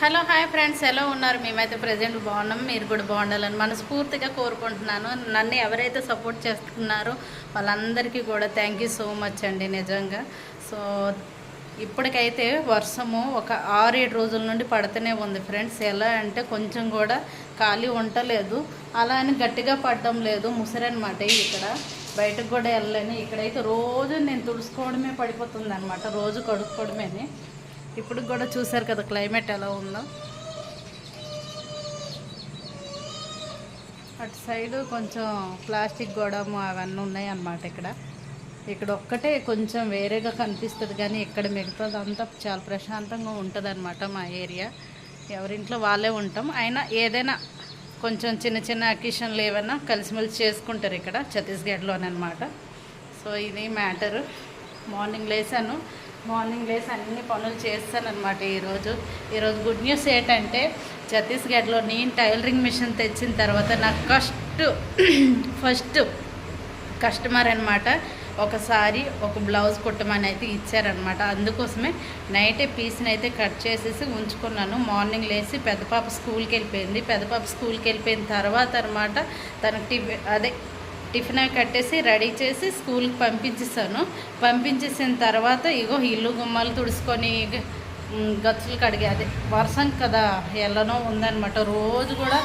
Hello hi friends, ఎలా ఉన్నారు? మేమైతే ప్రజెంట్ బాగున్నాం. మీరు కూడా బాగుండాలని మనస్ఫూర్తిగా కోరుకుంటున్నాను. నన్ను ఎవరైతే సపోర్ట్ చేస్తున్నారో వాళ్ళందరికీ కూడా థ్యాంక్ యూ సో మచ్ అండి, నిజంగా. సో ఇప్పటికైతే వర్షము ఒక 6-7 రోజుల నుండి పడుతూనే ఉంది ఫ్రెండ్స్. ఎలా అంటే కొంచెం కూడా ఖాళీ ఉండలేదు. అలా అని గట్టిగా పడడం లేదు, ముసరనమాట. ఇక్కడ బయటకు కూడా వెళ్ళలేను. ఇక్కడైతే రోజు నేను తుడుచుకోవడమే పడిపోతుంది అనమాట, రోజు కడుక్కోవడమే. ఇప్పుడు కూడా చూసారు కదా క్లైమేట్ ఎలా ఉందో. అటు సైడు కొంచెం ప్లాస్టిక్ గోడము అవన్నీ ఉన్నాయి అన్నమాట. ఇక్కడ ఒక్కటే కొంచెం వేరేగా కనిపిస్తుంది, కానీ ఇక్కడ మిగతాదంతా చాలా ప్రశాంతంగా ఉంటుంది అనమాట. మా ఏరియా ఎవరింట్లో వాళ్ళే ఉంటాం. అయినా ఏదైనా కొంచెం చిన్న చిన్న అకేషన్లు ఏమైనా కలిసిమెలిసి చేసుకుంటారు ఇక్కడ ఛత్తీస్గఢ్లోనమాట. సో ఇది మ్యాటరు. మార్నింగ్ లేసి అన్ని పనులు చేస్తానన్నమాట. ఈరోజు గుడ్ న్యూస్ ఏంటంటే, ఛత్తీస్గఢ్లో నేను టైలరింగ్ మిషన్ తెచ్చిన తర్వాత నాకు ఫస్ట్ కస్టమర్ అనమాట ఒకసారి ఒక బ్లౌజ్ కుట్టమని అయితే ఇచ్చారనమాట. అందుకోసమే నైటే పీస్ని అయితే కట్ చేసేసి ఉంచుకున్నాను. మార్నింగ్ లేసి పెద్ద పాప స్కూల్కి వెళ్ళిపోయిన తర్వాత అనమాట తనకి టిఫిన్ కట్టేసి రెడీ చేసి స్కూల్కి పంపించేసిన తర్వాత ఇగో ఇల్లు గుమ్మాలు తుడుచుకొని గచ్చులు కడిగి, అదే వర్షం కదా ఎల్లనో ఉందన్నమాట. రోజు కూడా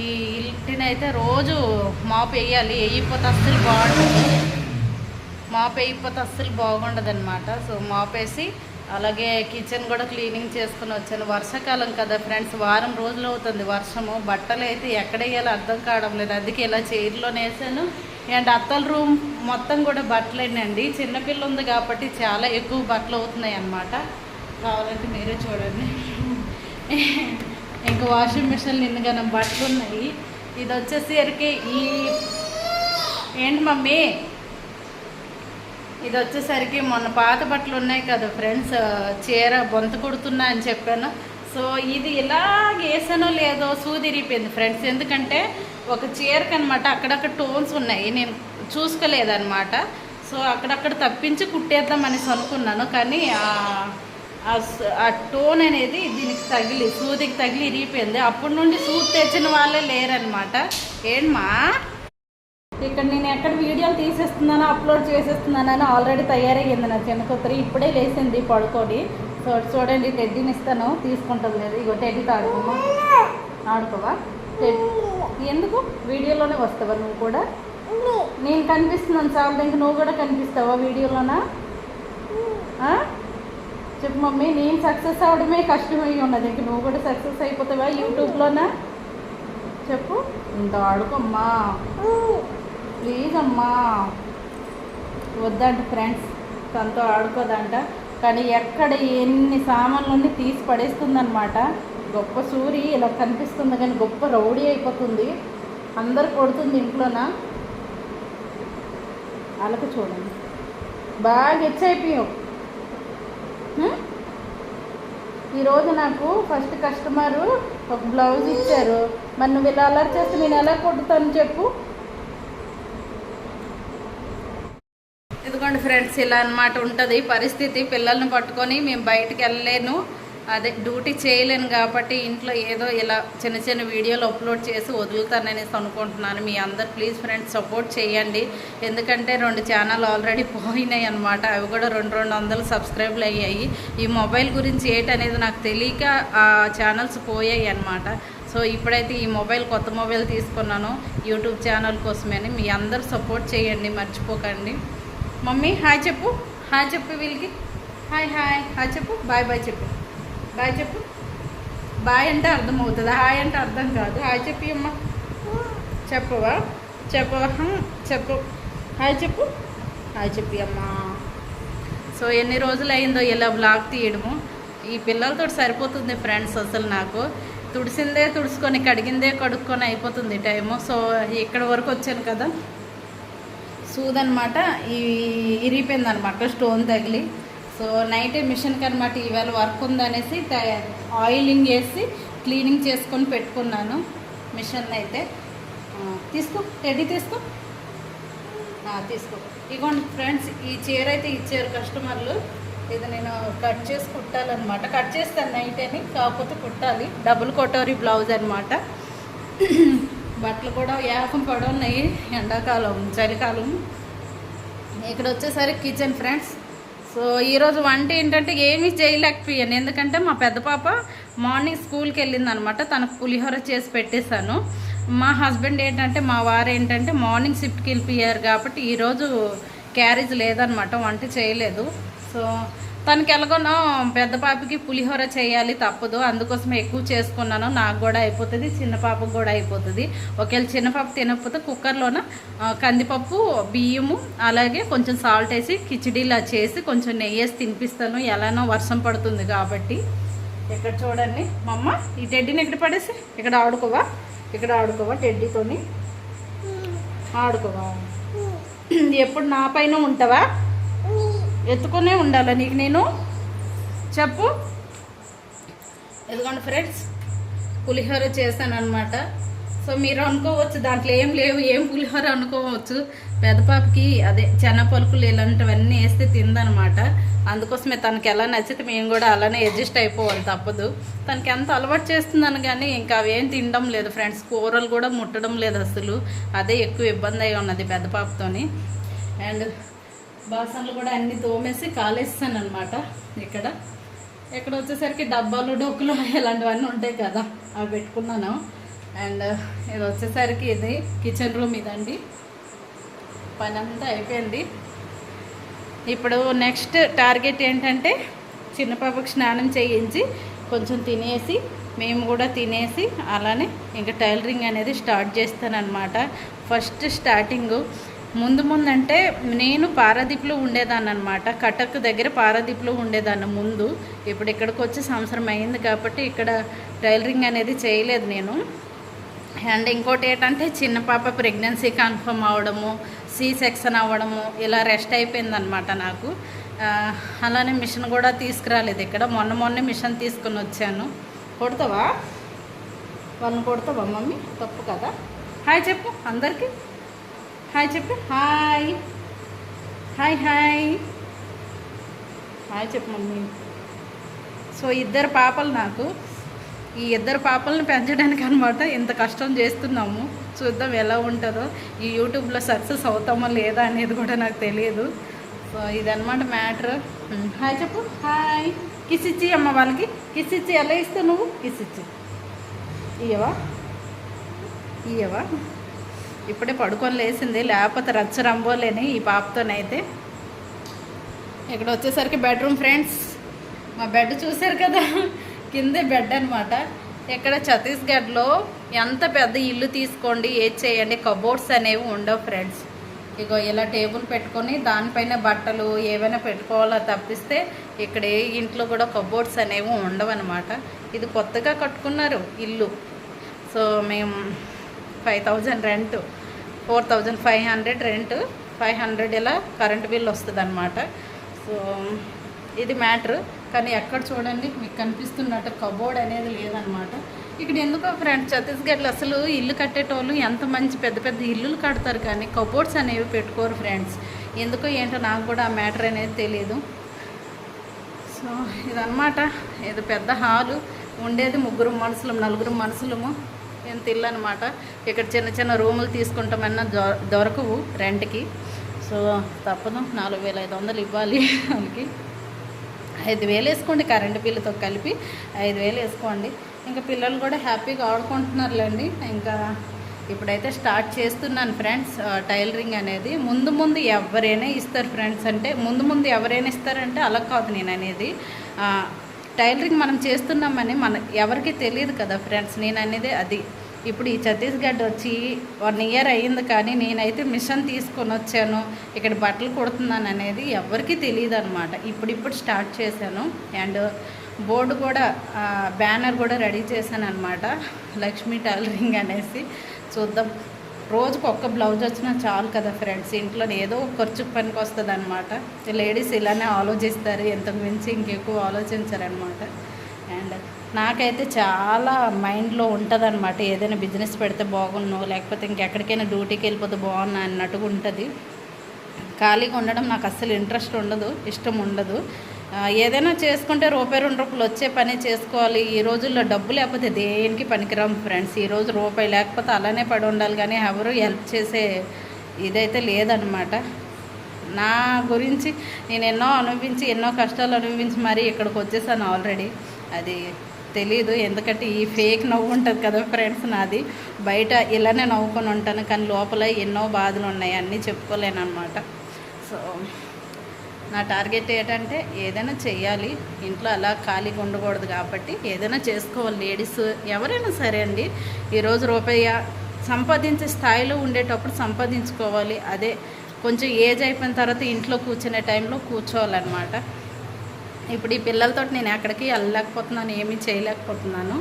ఈ ఇంటిని అయితే రోజు మాపు వేయాలి, వేయకపోతే అస్సలు బాగుండదు అనమాట. సో మాపేసి అలాగే కిచెన్ కూడా క్లీనింగ్ చేసుకుని వచ్చాను. వర్షాకాలం కదా ఫ్రెండ్స్, వారం రోజులు అవుతుంది వర్షము. బట్టలు అయితే ఎక్కడ వేయాలో అర్థం కావడం లేదు, అందుకే ఇలా చైర్లోనే వేసాను. అండ్ అత్తల రూమ్ మొత్తం కూడా బట్టలేనండి. చిన్నపిల్ల ఉంది కాబట్టి చాలా ఎక్కువ బట్టలు అవుతున్నాయి అన్నమాట. కావాలంటే మీరే చూడండి. ఇంకా వాషింగ్ మిషన్ నిన్నగానే బట్టలు ఉన్నాయి. ఇది వచ్చేసరికి ఏంటి మమ్మీ, ఇది వచ్చేసరికి మొన్న పాత బట్టలు ఉన్నాయి కదా ఫ్రెండ్స్, చీర బొంత కుడుతున్నా అని చెప్పాను. సో ఇది ఇలాగ వేసానో లేదో సూదిరిపోయింది ఫ్రెండ్స్. ఎందుకంటే ఒక చీరకు అనమాట అక్కడక్కడ టోన్స్ ఉన్నాయి, నేను చూసుకోలేదన్నమాట. సో అక్కడక్కడ తప్పించి కుట్టేద్దాం అనేసి అనుకున్నాను, కానీ ఆ టోన్ అనేది దీనికి సూదికి తగిలి ఇరిగిపోయింది. అప్పటి నుండి సూది తెచ్చిన వాళ్ళే లేరనమాట. ఏంటమ్మా, ఇక్కడ నేను ఎక్కడ వీడియోలు తీసేస్తున్నానో అప్లోడ్ చేసేస్తున్నానని ఆల్రెడీ తయారయ్యింది నా చిన్న కూతురు. ఇప్పుడే లేచింది పడుకొని. సో చూడండి, టెడ్డీని ఇస్తాను, తీసుకుంటుంది లేదు. ఇగో టెడ్డీతో ఆడుకోవా? ఎందుకు వీడియోలోనే వస్తావా నువ్వు కూడా? నేను కనిపిస్తున్నాను చాలా, ఇంక నువ్వు కూడా కనిపిస్తావా వీడియోలోనా? చెప్పు మమ్మీ, నేను సక్సెస్ అవడమే కష్టమై ఉన్నది, ఇంక నువ్వు కూడా సక్సెస్ అయిపోతావా యూట్యూబ్లోనా? చెప్పు. ఇంత ఆడుకోమ్మా ప్లీజ్ అమ్మా. వద్దంట ఫ్రెండ్స్, తనతో ఆడుకోదంట. కానీ ఎక్కడ ఎన్ని సామాన్లన్నీ తీసి పడేస్తుందన్నమాట. గొప్ప సూరి ఇలా కనిపిస్తుంది, కానీ గొప్ప రౌడీ అయిపోతుంది. అందరు కొడుతుంది ఇంట్లోన. అలక చూడండి, బాగా హెచ్చైపోయావు. ఈరోజు నాకు ఫస్ట్ కస్టమరు ఒక బ్లౌజ్ ఇచ్చారు. మరి నువ్వు ఇలా అలర్ చేస్తే నేను ఎలా కొట్టుతాను చెప్పు? ఇదిగోండి ఫ్రెండ్స్, ఇలా అనమాట ఉంటుంది పరిస్థితి. పిల్లల్ని పట్టుకొని మేము బయటికి వెళ్ళలేను, అదే డ్యూటీ చేయలేను కాబట్టి ఇంట్లో ఏదో ఇలా చిన్న చిన్న వీడియోలు అప్లోడ్ చేసి వదులుతాననేసి అనుకుంటున్నాను. మీ అందరు ప్లీజ్ ఫ్రెండ్స్ సపోర్ట్ చేయండి. ఎందుకంటే 2 ఛానల్ ఆల్రెడీ పోయినాయి అనమాట. అవి కూడా 200 సబ్స్క్రైబ్లు అయ్యాయి. ఈ మొబైల్ గురించి ఏంటనేది నాకు తెలియక ఆ ఛానల్స్ పోయాయి అనమాట. సో ఇప్పుడైతే ఈ కొత్త మొబైల్ తీసుకున్నాను యూట్యూబ్ ఛానల్ కోసమని. మీ అందరు సపోర్ట్ చేయండి, మర్చిపోకండి. మమ్మీ హాయ్ చెప్పు వీళ్ళకి. హాయ్ చెప్పు. బాయ్ చెప్పు. బాయ్ అంటే అర్థమవుతుంది, హాయ్ అంటే అర్థం కాదు. హాయ్ చెప్పి అమ్మ. చెప్పవా? చెప్పు. హాయ్ చెప్పి అమ్మా. సో ఎన్ని రోజులు అయిందో ఇలా బ్లాగ్ తీయడము. ఈ పిల్లలతో సరిపోతుంది ఫ్రెండ్స్. అసలు నాకు తుడిసిందే తుడుచుకొని కడిగిందే కడుక్కొని అయిపోతుంది టైము. సో ఇక్కడ వరకు వచ్చాను కదా, సూదనమాట ఇరిగిపోయింది అనమాట, స్టోన్ తగిలి. సో నైటే మిషన్కి అనమాట ఈవేళ వర్క్ ఉందనేసి ఆయిలింగ్ వేసి క్లీనింగ్ చేసుకొని పెట్టుకున్నాను మిషన్ అయితే. తీసుకో టెడ్డీ, తీసుకో. ఇగోండి ఫ్రెండ్స్, ఈ చీర అయితే ఇచ్చారు కస్టమర్లు. ఇది నేను కట్ చేసి కుట్టాలన్నమాట. కట్ చేస్తాను నైట్ అని, కాకపోతే కుట్టాలి. డబుల్ కటోరీ బ్లౌజ్ అనమాట. బట్టలు కూడా ఏకం పడున్నాయి, ఎండాకాలం చలికాలం. ఇక్కడ వచ్చేసరికి కిచెన్ ఫ్రెండ్స్. సో ఈరోజు వంట ఏంటంటే ఏమీ చేయలేకపోయాను, ఎందుకంటే మా పెద్ద పాప మార్నింగ్ స్కూల్కి వెళ్ళింది అనమాట. తనకు పులిహోర చేసి పెట్టేశాను. మా హస్బెండ్ ఏంటంటే, మా వారు ఏంటంటే మార్నింగ్ షిఫ్ట్కి వెళ్ళిపోయారు కాబట్టి ఈరోజు క్యారేజ్ లేదనమాట, వంట చేయలేదు. సో తనకి ఎలాగోనో పెద్ద పాపకి పులిహోర చేయాలి, తప్పదు. అందుకోసం ఎక్కువ చేసుకున్నాను. నాకు కూడా అయిపోతుంది, చిన్న పాపకు కూడా అయిపోతుంది. ఒకవేళ చిన్న పాప తినకపోతే కుక్కర్లోన కందిపప్పు, బియ్యము, అలాగే కొంచెం సాల్ట్ వేసి కిచిడీలా చేసి కొంచెం నెయ్యి వేసి తినిపిస్తాను. ఎలానో వర్షం పడుతుంది కాబట్టి. ఇక్కడ చూడండి మా అమ్మ, ఈ టెడ్డీని ఇక్కడ పడేసి ఇక్కడ ఆడుకోవా, ఇక్కడ ఆడుకోవా, టెడ్డీతోని ఆడుకోవా. ఎప్పుడు నా పైన ఉంటావా? ఎత్తుకునే ఉండాలా నీకు నేను? చెప్పు. ఎందుకంటే ఫ్రెండ్స్, పులిహోర చేశాను అనమాట. సో మీరు అనుకోవచ్చు దాంట్లో ఏం లేవు, ఏం పులిహోర అనుకోవచ్చు. పెద్ద పాపకి అదే చెన్న పలుకులు ఇలాంటివన్నీ వేస్తే తిందనమాట. అందుకోసమే తనకి ఎలా నచ్చితే మేము కూడా అలానే అడ్జస్ట్ అయిపోవాలి, తప్పదు. తనకి ఎంత అలవాటు చేస్తున్నాను కానీ ఇంకా అవేం తినడం లేదు ఫ్రెండ్స్. కూరలు కూడా ముట్టడం లేదు అసలు. అదే ఎక్కువ ఇబ్బంది అయి ఉన్నది పెద్ద పాపతోని. అండ్ బాసనలు కూడా అన్నీ తోమేసి కాలేస్తాను అనమాట. ఇక్కడ వచ్చేసరికి డబ్బాలు, డొక్కులు ఇలాంటివన్నీ ఉంటాయి కదా, అవి పెట్టుకున్నాను. అండ్ ఇది వచ్చేసరికి ఇది కిచెన్ రూమ్. ఇదండి, పని అంతా అయిపోయింది. ఇప్పుడు నెక్స్ట్ టార్గెట్ ఏంటంటే, చిన్న పాపకు స్నానం చేయించి కొంచెం తినేసి మేము కూడా తినేసి అలానే ఇంకా టైలరింగ్ అనేది స్టార్ట్ చేస్తానన్నమాట. ఫస్ట్ స్టార్టింగు ముందంటే నేను పారాదీప్లో ఉండేదాన్ని అనమాట. కటక్ దగ్గర పారాదీప్లో ఉండేదాన్ని ముందు. ఇప్పుడు ఇక్కడికి వచ్చి సంవత్సరం అయింది కాబట్టి ఇక్కడ టైలరింగ్ అనేది చేయలేదు నేను. అండ్ ఇంకోటి ఏంటంటే, చిన్న పాప ప్రెగ్నెన్సీ కన్ఫర్మ్ అవ్వడము, సి సెక్షన్ అవ్వడము, ఇలా రెస్ట్ అయిపోయిందనమాట నాకు. అలానే మిషన్ కూడా తీసుకురాలేదు ఇక్కడ. మొన్నే మిషన్ తీసుకుని వచ్చాను. కొడతావా? వాళ్ళని కొడతావా మమ్మీ? తప్పు కదా. హాయ్ చెప్పు అందరికీ, హాయ్ చెప్పు. హాయ్ హాయ్ హాయ్ హాయ్ చెప్పు మమ్మీ. సో ఇద్దరు పాపలు నాకు. ఈ ఇద్దరు పాపలను పెంచడానికి అనమాట ఇంత కష్టం చేస్తున్నాము. చూద్దాం ఎలా ఉంటుందో. ఈ యూట్యూబ్లో సక్సెస్ అవుతామో లేదా అనేది కూడా నాకు తెలియదు. సో ఇదన్నమాట మ్యాటర్. హాయ్ చెప్పు. హాయ్. కిస్ ఇచ్చి అమ్మ వాళ్ళకి, కిస్ ఇచ్చి. ఎలా ఇస్తావు నువ్వు? కిస్ ఇచ్చి. ఇయ్యవా? ఇప్పుడే పడుకొని లేసింది, లేకపోతే రచ్చరంబోలేని ఈ పాపతోనైతే. ఇక్కడ వచ్చేసరికి బెడ్రూమ్ ఫ్రెండ్స్. మా బెడ్ చూసారు కదా, కిందే బెడ్ అనమాట. ఇక్కడ ఛత్తీస్గఢ్లో ఎంత పెద్ద ఇల్లు తీసుకోండి, ఏది చేయండి, కబోర్డ్స్ అనేవి ఉండవు ఫ్రెండ్స్. ఇగో ఇలా టేబుల్ పెట్టుకొని దానిపైన బట్టలు ఏవైనా పెట్టుకోవాలో తప్పిస్తే ఇక్కడ ఏ ఇంట్లో కూడా కబోర్డ్స్ అనేవి ఉండవు అనమాట. ఇది కొత్తగా కట్టుకున్నారు ఇల్లు. సో మేము 5,000 రెంట్, 4,500 రెంట్, 500 ఇలా కరెంట్ బిల్ వస్తుంది అనమాట. సో ఇది మ్యాటర్. కానీ ఎక్కడ చూడండి మీకు కనిపిస్తున్నట్టు కబోర్డ్ అనేది లేదనమాట. ఇక్కడ ఎందుకో ఫ్రెండ్స్, ఛత్తీస్గఢ్లో అసలు ఇల్లు కట్టేటోళ్ళు ఎంత మంచి పెద్ద పెద్ద ఇల్లులు కడతారు కానీ కబోర్డ్స్ అనేవి పెట్టుకోరు ఫ్రెండ్స్. ఎందుకో ఏంటో నాకు కూడా ఆ మ్యాటర్ అనేది తెలియదు. సో ఇదన్నమాట. ఇది పెద్ద హాలు. ఉండేది 3 మనుషులు, 4 మనుషులము. ఎంత ఇల్లు అనమాట. ఇక్కడ చిన్న చిన్న రూములు తీసుకుంటామన్నా దొరకవు రెంట్కి. సో తప్పదు, 4,500 ఇవ్వాలి వాళ్ళకి. 5,000 వేసుకోండి కరెంటు బిల్లుతో కలిపి, 5,000 వేసుకోండి. ఇంకా పిల్లలు కూడా హ్యాపీగా ఆడుకుంటున్నారులేండి. ఇంకా ఇప్పుడైతే స్టార్ట్ చేస్తున్నాను ఫ్రెండ్స్ టైలరింగ్ అనేది. ముందు ఎవరైనా ఇస్తారు ఫ్రెండ్స్. అంటే ముందు ఎవరైనా ఇస్తారంటే అలా కాదు నేను అనేది. టైలరింగ్ మనం చేస్తున్నామని ఎవరికి తెలియదు కదా ఫ్రెండ్స్. నేను అనేది అది. ఇప్పుడు ఈ ఛత్తీస్గఢ్ వచ్చి 1 ఇయర్ అయ్యింది కానీ నేనైతే మిషన్ తీసుకొని వచ్చాను, ఇక్కడ బట్టలు కుడుతున్నాను అనేది ఎవరికి తెలియదు అనమాట. ఇప్పుడు స్టార్ట్ చేశాను. అండ్ బోర్డు కూడా, బ్యానర్ కూడా రెడీ చేశాను అనమాట, లక్ష్మీ టైలరింగ్ అనేసి. చూద్దాం, రోజుకు ఒక్క బ్లౌజ్ వచ్చినా చాలు కదా ఫ్రెండ్స్. ఇంట్లో ఏదో ఖర్చుకు పనికి వస్తుంది అనమాట. లేడీస్ ఇలానే ఆలోచిస్తారు, ఎంతకు మించి ఇంకెక్కువ ఆలోచించారనమాట. అండ్ నాకైతే చాలా మైండ్లో ఉంటుంది అనమాట, ఏదైనా బిజినెస్ పెడితే బాగున్నాను, లేకపోతే ఇంకెక్కడికైనా డ్యూటీకి వెళ్ళిపోతే బాగున్నా అన్నట్టుగా ఉంటుంది. ఖాళీగా ఉండడం నాకు అస్సలు ఇంట్రెస్ట్ ఉండదు, ఇష్టం ఉండదు. ఏదైనా చేసుకుంటే రూపాయి 2 రూపాయలు వచ్చే పని చేసుకోవాలి. ఈ రోజుల్లో డబ్బు లేకపోతే దేనికి పనికిరాం ఫ్రెండ్స్. ఈరోజు రూపాయి లేకపోతే అలానే పడి ఉండాలి, కానీ ఎవరు హెల్ప్ చేసే ఇదైతే లేదనమాట. నా గురించి నేను ఎన్నో అనుభవించి, ఎన్నో కష్టాలు అనుభవించి మరీ ఇక్కడికి వచ్చేసాను ఆల్రెడీ. అది తెలీదు, ఎందుకంటే ఈ ఫేక్ నవ్వు ఉంటుంది కదా ఫ్రెండ్స్ నాది. బయట ఇలానే నవ్వుకొని ఉంటాను, కానీ లోపల ఎన్నో బాధలు ఉన్నాయి, అన్నీ చెప్పుకోలేను అనమాట. సో నా టార్గెట్ ఏంటంటే ఏదైనా చెయ్యాలి, ఇంట్లో అలా ఖాళీగా ఉండకూడదు, కాబట్టి ఏదైనా చేసుకోవాలి. లేడీస్ ఎవరైనా సరే అండి, ఈరోజు రూపాయి సంపాదించే స్థాయిలో ఉండేటప్పుడు సంపాదించుకోవాలి. అదే కొంచెం ఏజ్ అయిపోయిన తర్వాత ఇంట్లో కూర్చునే టైంలో కూర్చోవాలన్నమాట. ఇప్పుడు ఈ పిల్లలతో నేను ఎక్కడికి వెళ్ళలేకపోతున్నాను, ఏమీ చేయలేకపోతున్నాను.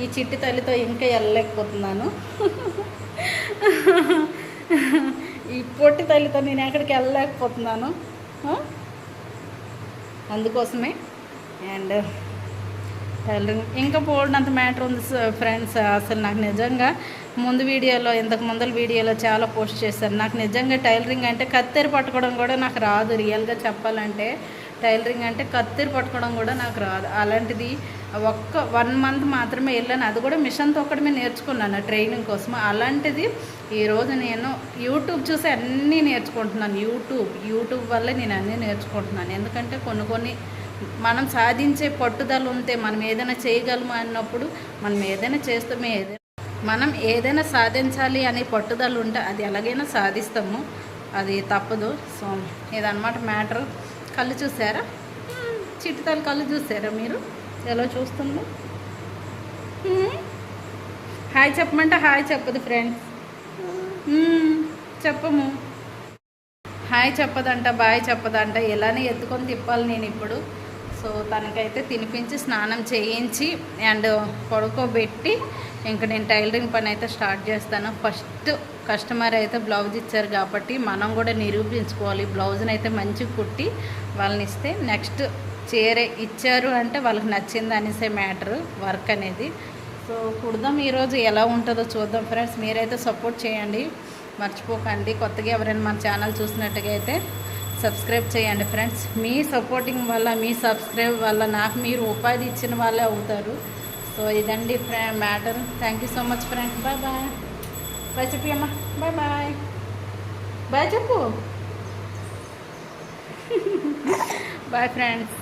ఈ చిట్టి తల్లితో ఇంకా వెళ్ళలేకపోతున్నాను. ఈ పొట్టి తల్లితో నేను ఎక్కడికి వెళ్ళలేకపోతున్నాను. అందుకోసమే. అండ్ టైలరింగ్ ఇంకా పోవడంత మ్యాటర్ ఉంది ఫ్రెండ్స్. అసలు నాకు నిజంగా ఇంతకు ముందల వీడియోలో చాలా పోస్ట్ చేశాను. నాకు నిజంగా టైలరింగ్ అంటే కత్తెర పట్టుకోవడం కూడా నాకు రాదు. రియల్గా చెప్పాలంటే టైలరింగ్ అంటే కత్తెర పట్టుకోవడం కూడా నాకు రాదు. అలాంటిది 1 మంత్ మాత్రమే వెళ్ళాను, అది కూడా మిషన్ తొక్కడమే నేర్చుకున్నాను ట్రైనింగ్ కోసం. అలాంటిది ఈరోజు నేను యూట్యూబ్ చూసి అన్నీ నేర్చుకుంటున్నాను. యూట్యూబ్ వల్లే నేను అన్నీ నేర్చుకుంటున్నాను. ఎందుకంటే కొన్ని మనం సాధించే పట్టుదల ఉంటే, మనం ఏదైనా చేయగలము అన్నప్పుడు, మనం ఏదైనా సాధించాలి అనే పట్టుదల ఉంటే అది ఎలాగైనా సాధిస్తాము, అది తప్పదు. సో ఇదన్నమాట మ్యాటర్. కళ్ళు చూసారా, చిట్టుతల్లి కళ్ళు చూసారా మీరు ఎలా చూస్తుందో? హాయ్ చెప్పమంటే హాయ్ చెప్పదు ఫ్రెండ్స్, చెప్పము. హాయ్ చెప్పదంట, బాయ్ చెప్పదంట. ఇలానే ఎత్తుకొని తిప్పాలి నేను ఇప్పుడు. సో తనకైతే తినిపించి స్నానం చేయించి అండ్ పడుకోబెట్టి ఇంక నేను టైలరింగ్ పని అయితే స్టార్ట్ చేస్తాను. ఫస్ట్ కస్టమర్ అయితే బ్లౌజ్ ఇచ్చారు కాబట్టి మనం కూడా నిరూపించుకోవాలి. బ్లౌజ్ని అయితే మంచిగా కుట్టి వాళ్ళని ఇస్తే, నెక్స్ట్ చీర ఇచ్చారు అంటే వాళ్ళకి నచ్చింది అనేసే మ్యాటర్ వర్క్ అనేది. సో కుడదాం, ఈరోజు ఎలా ఉంటుందో చూద్దాం ఫ్రెండ్స్. మీరైతే సపోర్ట్ చేయండి, మర్చిపోకండి. కొత్తగా ఎవరైనా మన ఛానల్ చూసినట్టుగా అయితే సబ్స్క్రైబ్ చేయండి ఫ్రెండ్స్. మీ సపోర్టింగ్ వల్ల, మీ సబ్స్క్రైబ్ వల్ల నాకు మీరు ఉపాధి ఇచ్చిన వాళ్ళే అవుతారు. సో ఇదండి matter. Thank you so much friends. Bye bye. Bye చెప్పి అమ్మా. Bye bye. బాయ్ చెప్పు. Bye friends.